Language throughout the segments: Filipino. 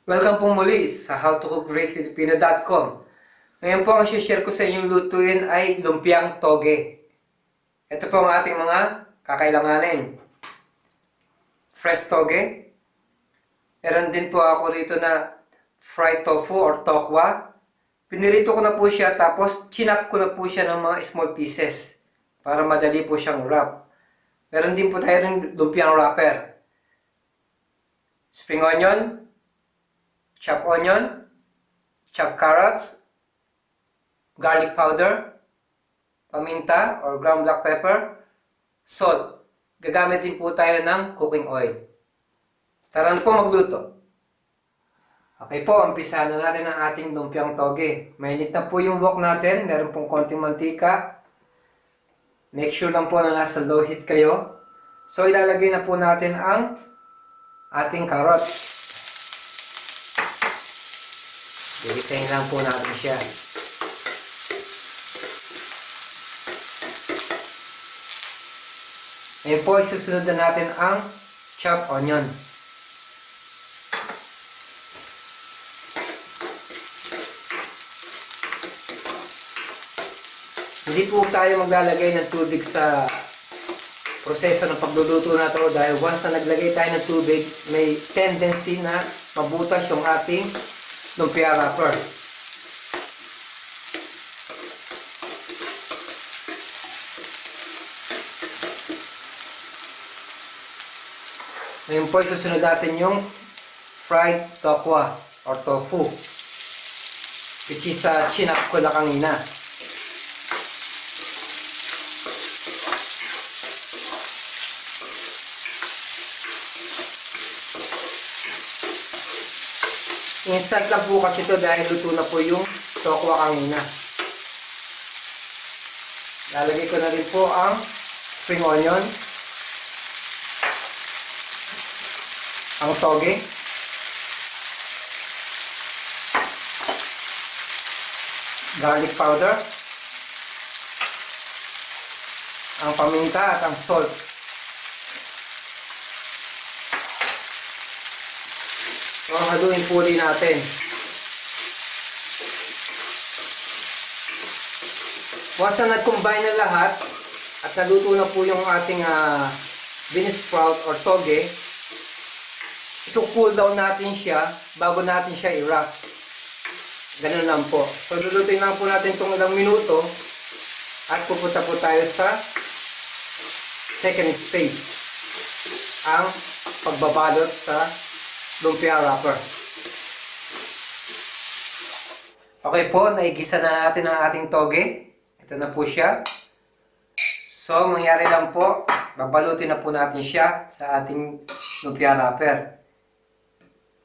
Welcome po muli sa howtocookgreatfilipino.com. Ngayon po ang share ko sa inyong lutuin ay lumpiang toge. Ito po ang ating mga kakailanganin. Fresh toge. Meron din po ako rito na fried tofu or tokwa. Pinirito ko na po siya tapos chinap ko na po siya ng mga small pieces para madali po siyang wrap. Meron din po tayo rin lumpiang wrapper. Spring onion, chopped onion, chopped carrots, garlic powder, paminta or ground black pepper, salt. Gagamit din po tayo ng cooking oil. Tara na po magluto. Okay po, umpisahan na natin ang ating lumpiang toge. Mainit na po yung wok natin, meron pong konting mantika. Make sure lang po na nasa low heat kayo. So ilalagay na po natin ang ating carrots. Gigisahin lang po natin siya. Ngayon po, isusunod na natin ang chopped onion. Hindi po tayo maglalagay ng tubig sa proseso ng pagluluto na ito dahil once na naglagay tayo ng tubig, may tendency na mabutas yung ating lumpia wrapper. Ngayon po, isusunod natin yung fried tokwa or tofu, which is chinap ko na kanina. Instant lang po kasi ito dahil luto na po yung tokwa kanina. Lalagay ko na rin po ang spring onion, ang toge, garlic powder, ang paminta at ang salt. So, haluin po din natin. Once na nag-combine na lahat at naluto na po yung ating bean sprout or toge, ito-cool down natin siya bago natin siya i-wrap. Ganun lang po. So, lulutuin lang po natin itong ilang minuto at pupunta po tayo sa second stage, ang pagbabalot sa lumpia wrapper. Okay po, naigisa na natin ang ating toge. Ito na po siya. So, mangyari lang po, babalutin na po natin siya sa ating lumpia wrapper.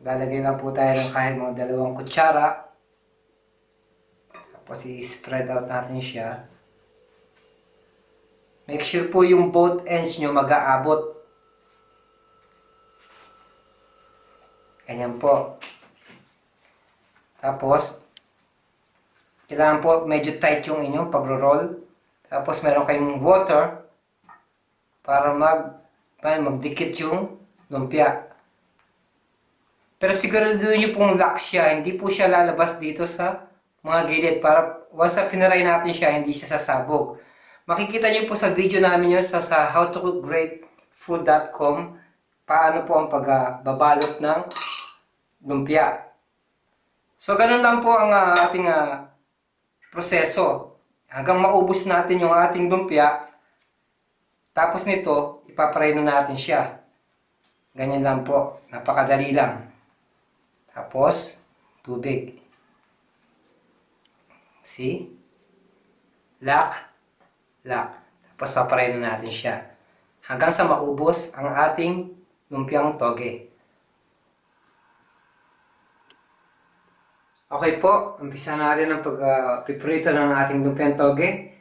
Lalagay lang po tayo ng kahit mga 2 kutsara. Tapos i-spread out natin siya. Make sure po yung both ends nyo mag-aabot. Ganyan po. Tapos, kailangan po medyo tight yung inyong pagro-roll. Tapos, meron kayong water para magdikit yung lumpia. Pero siguraduhin nyo pong lock siya. Hindi po siya lalabas dito sa mga gilid. Para once na pinaray natin siya, hindi siya sasabog. Makikita nyo po sa video namin yun sa howtocookgreatfood.com paano po ang pagbabalot ng lumpia. So, ganun lang po ang ating proseso. Hanggang maubos natin yung ating lumpia. Tapos nito, ipaparay na natin siya. Ganyan lang po. Napakadali lang. Tapos, tubig. See? Lock. Tapos, paparay na natin siya. Hanggang sa maubos ang ating lumpiang toge. Okay po, umpisa natin ang pag-prepare ng ating lumpiang toge.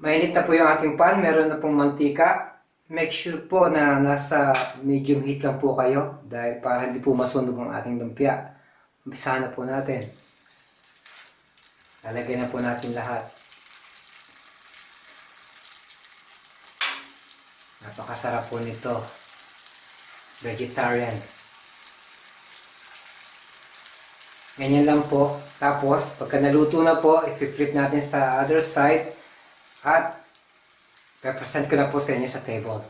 Mainit na po yung ating pan, meron na pong mantika. Make sure po na nasa medium heat lang po kayo dahil para hindi po masunog ang ating lumpia. Umpisahan na po natin. Lalagay na po natin lahat. Napakasarap po nito. Vegetarian. Ganyan lang po. Tapos, pagka naluto na po, i-flip natin sa other side at represent ko na po sa inyo sa table.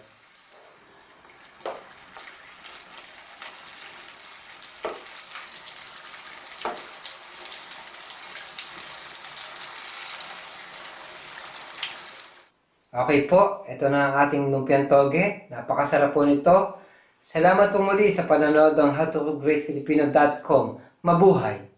Okay po, ito na ang ating lumpiang toge. Napakasarap po nito. Salamat po muli sa panonood ng howtogreatfilipino.com. Mabuhay!